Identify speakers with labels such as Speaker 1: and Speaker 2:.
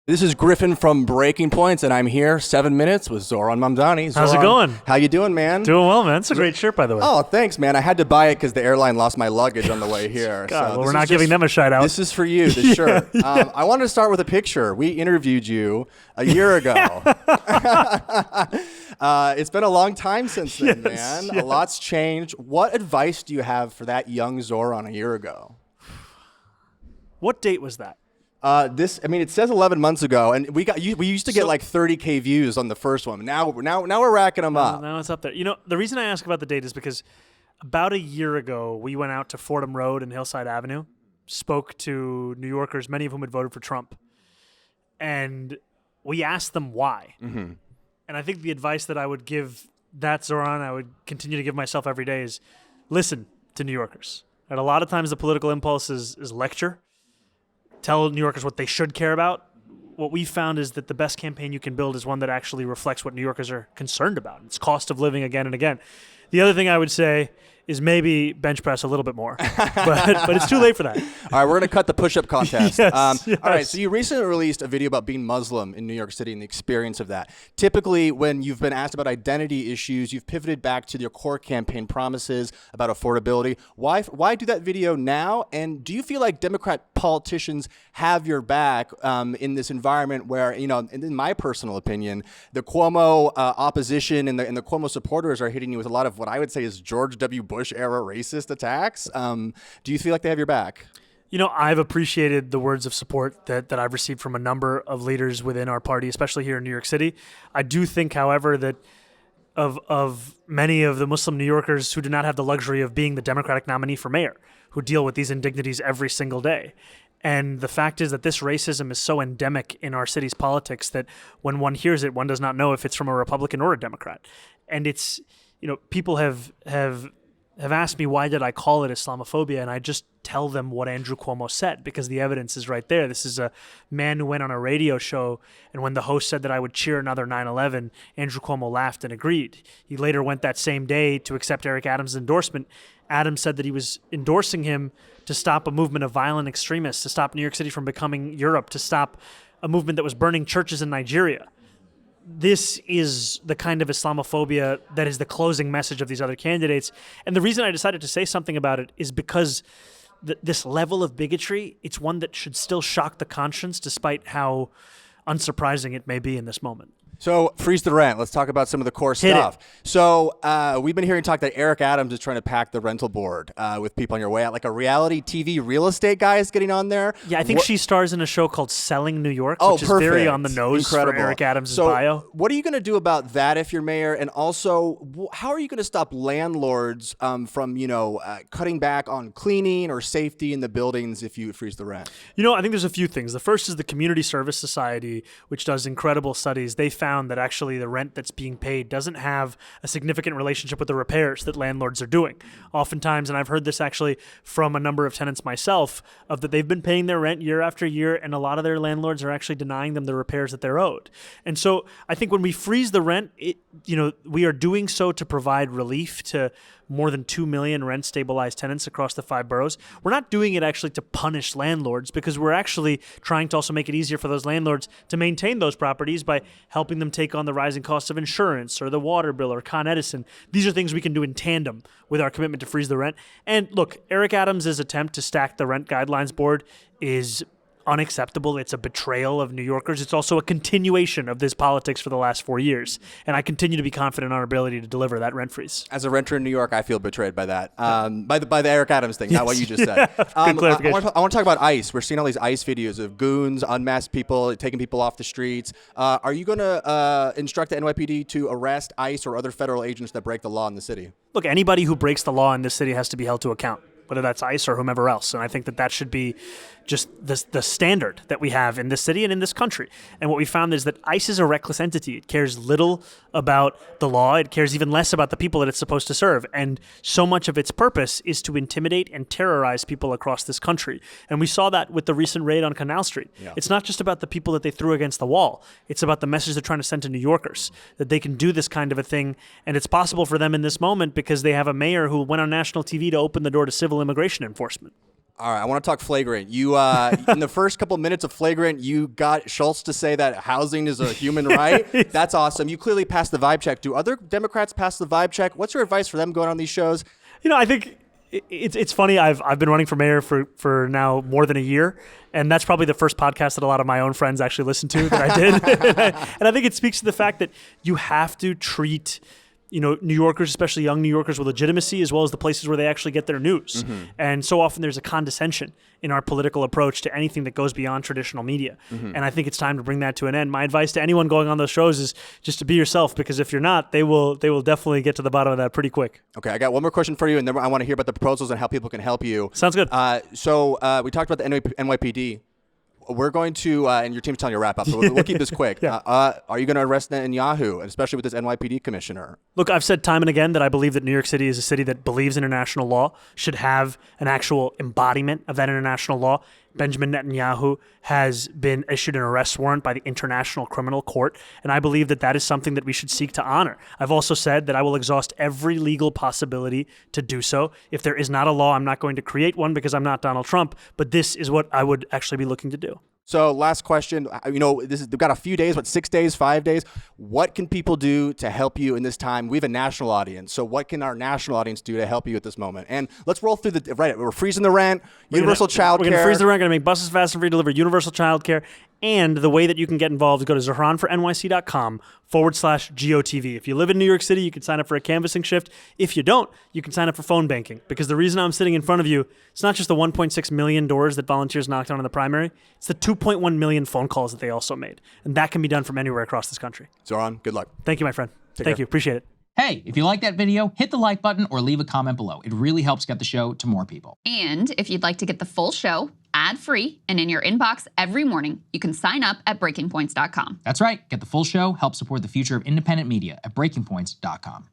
Speaker 1: This is Griffin from Breaking Points, and I'm here 7 minutes with Zohran Mamdani. Zohran,
Speaker 2: how's it going?
Speaker 1: How you doing, man?
Speaker 2: Doing well, man. It's a great shirt, by the way.
Speaker 1: Oh, thanks, man. I had to buy it because the airline lost my luggage on the way here.
Speaker 2: God, well, we're not giving them a shout out.
Speaker 1: This is for you, the shirt. I wanted to start with a picture. We interviewed you a year ago. It's been a long time since then, man.
Speaker 2: Yes.
Speaker 1: A lot's changed. What advice do you have for that young Zohran a year ago?
Speaker 2: What date was that?
Speaker 1: It says 11 months ago, and we used to get like 30K views on the first one. Now we're racking them up.
Speaker 2: Now it's up there. You know, the reason I ask about the date is because about a year ago, we went out to Fordham Road and Hillside Avenue, spoke to New Yorkers, many of whom had voted for Trump, and we asked them why. Mm-hmm. And I think the advice that I would give that Zohran, I would continue to give myself every day is listen to New Yorkers. And a lot of times the political impulse is lecture. Tell New Yorkers what they should care about. What we found is that the best campaign you can build is one that actually reflects what New Yorkers are concerned about. It's cost of living again and again. The other thing I would say is maybe bench press a little bit more, but it's too late for that.
Speaker 1: All right, we're going to cut the push-up contest.
Speaker 2: Yes.
Speaker 1: All right, so you recently released a video about being Muslim in New York City and the experience of that. Typically, when you've been asked about identity issues, you've pivoted back to your core campaign promises about affordability. Why do that video now? And do you feel like Democrat politicians have your back in this environment where, in my personal opinion, the Cuomo opposition and the Cuomo supporters are hitting you with a lot of what I would say is George W. Bush-era racist attacks? Do you feel like they have your back?
Speaker 2: You know, I've appreciated the words of support that I've received from a number of leaders within our party, especially here in New York City. I do think, however, that of many of the Muslim New Yorkers who do not have the luxury of being the Democratic nominee for mayor, who deal with these indignities every single day. And the fact is that this racism is so endemic in our city's politics that when one hears it, one does not know if it's from a Republican or a Democrat. And it's, people have asked me, why did I call it Islamophobia? And I just tell them what Andrew Cuomo said, because the evidence is right there. This is a man who went on a radio show, and when the host said that I would cheer another 9/11, Andrew Cuomo laughed and agreed. He later went that same day to accept Eric Adams' endorsement. Adams said that he was endorsing him to stop a movement of violent extremists, to stop New York City from becoming Europe, to stop a movement that was burning churches in Nigeria. This is the kind of Islamophobia that is the closing message of these other candidates. And the reason I decided to say something about it is because this level of bigotry, it's one that should still shock the conscience, despite how unsurprising it may be in this moment.
Speaker 1: So, freeze the rent. Let's talk about some of the core stuff. So, we've been hearing talk that Eric Adams is trying to pack the rental board with people on your way out. Like a reality TV real estate guy is getting on there.
Speaker 2: Yeah, I think she stars in a show called Selling New York, which is
Speaker 1: perfect.
Speaker 2: very on the nose.
Speaker 1: Incredible.
Speaker 2: For Eric Adams'
Speaker 1: So,
Speaker 2: bio.
Speaker 1: what are you going to do about that if you're mayor? And also, how are you going to stop landlords from, cutting back on cleaning or safety in the buildings if you freeze the rent?
Speaker 2: I think there's a few things. The first is the Community Service Society, which does incredible studies. They found that actually the rent that's being paid doesn't have a significant relationship with the repairs that landlords are doing. Oftentimes, and I've heard this actually from a number of tenants myself, of that they've been paying their rent year after year, and a lot of their landlords are actually denying them the repairs that they're owed. And so I think when we freeze the rent, we are doing so to provide relief to more than 2 million rent-stabilized tenants across the 5 boroughs. We're not doing it actually to punish landlords, because we're actually trying to also make it easier for those landlords to maintain those properties by helping them take on the rising costs of insurance or the water bill or Con Edison. These are things we can do in tandem with our commitment to freeze the rent. And look, Eric Adams' attempt to stack the rent guidelines board is unacceptable. It's a betrayal of New Yorkers. It's also a continuation of this politics for the last 4 years. And I continue to be confident in our ability to deliver that rent freeze.
Speaker 1: As a renter in New York, I feel betrayed by that. By the Eric Adams thing, not what you just said.
Speaker 2: Good clarification.
Speaker 1: I want to talk about ICE. We're seeing all these ICE videos of goons, unmasked people, taking people off the streets. Are you going to instruct the NYPD to arrest ICE or other federal agents that break the law in the city?
Speaker 2: Look, anybody who breaks the law in this city has to be held to account, whether that's ICE or whomever else. And I think that should be just the standard that we have in this city and in this country. And what we found is that ICE is a reckless entity. It cares little about the law. It cares even less about the people that it's supposed to serve. And so much of its purpose is to intimidate and terrorize people across this country. And we saw that with the recent raid on Canal Street. Yeah. It's not just about the people that they threw against the wall. It's about the message they're trying to send to New Yorkers, that they can do this kind of a thing. And it's possible for them in this moment because they have a mayor who went on national TV to open the door to civil immigration enforcement.
Speaker 1: All right, I want to talk Flagrant. You, in the first couple minutes of Flagrant, you got Schultz to say that housing is a human right. That's awesome. You clearly passed the vibe check. Do other Democrats pass the vibe check? What's your advice for them going on these shows?
Speaker 2: I think it's funny. I've been running for mayor for now more than a year, and that's probably the first podcast that a lot of my own friends actually listened to that I did. And I think it speaks to the fact that you have to treat New Yorkers, especially young New Yorkers, with legitimacy, as well as the places where they actually get their news. Mm-hmm. And so often there's a condescension in our political approach to anything that goes beyond traditional media. Mm-hmm. And I think it's time to bring that to an end. My advice to anyone going on those shows is just to be yourself, because if you're not, they will definitely get to the bottom of that pretty quick. Okay,
Speaker 1: I got one more question for you, and then I want to hear about the proposals and how people can help you.
Speaker 2: Sounds good.
Speaker 1: So we talked about the NYPD. We're going to, and your team's telling you to wrap up, so we'll keep this quick.
Speaker 2: Yeah.
Speaker 1: Are you going to arrest Netanyahu, especially with this NYPD commissioner?
Speaker 2: Look, I've said time and again that I believe that New York City is a city that believes international law, should have an actual embodiment of that international law. Benjamin Netanyahu has been issued an arrest warrant by the International Criminal Court, and I believe that that is something that we should seek to honor. I've also said that I will exhaust every legal possibility to do so. If there is not a law, I'm not going to create one because I'm not Donald Trump, but this is what I would actually be looking to do.
Speaker 1: So last question, they've got a few days, 6 days, 5 days. What can people do to help you in this time? We have a national audience. So what can our national audience do to help you at this moment? And let's roll through we're freezing the rent, universal child care.
Speaker 2: We're going to freeze the rent, going to make buses fast and free, deliver universal child care. And the way that you can get involved is go to zohranfornyc.com/GOTV. If you live in New York City, you can sign up for a canvassing shift. If you don't, you can sign up for phone banking. Because the reason I'm sitting in front of you, it's not just the 1.6 million doors that volunteers knocked on in the primary. It's the 2.1 million phone calls that they also made. And that can be done from anywhere across this country.
Speaker 1: Zohran, good luck.
Speaker 2: Thank you, my friend. Thank you. Appreciate it.
Speaker 3: Hey, if you like that video, hit the like button or leave a comment below. It really helps get the show to more people.
Speaker 4: And if you'd like to get the full show ad-free and in your inbox every morning, you can sign up at breakingpoints.com.
Speaker 3: That's right. Get the full show, help support the future of independent media at breakingpoints.com.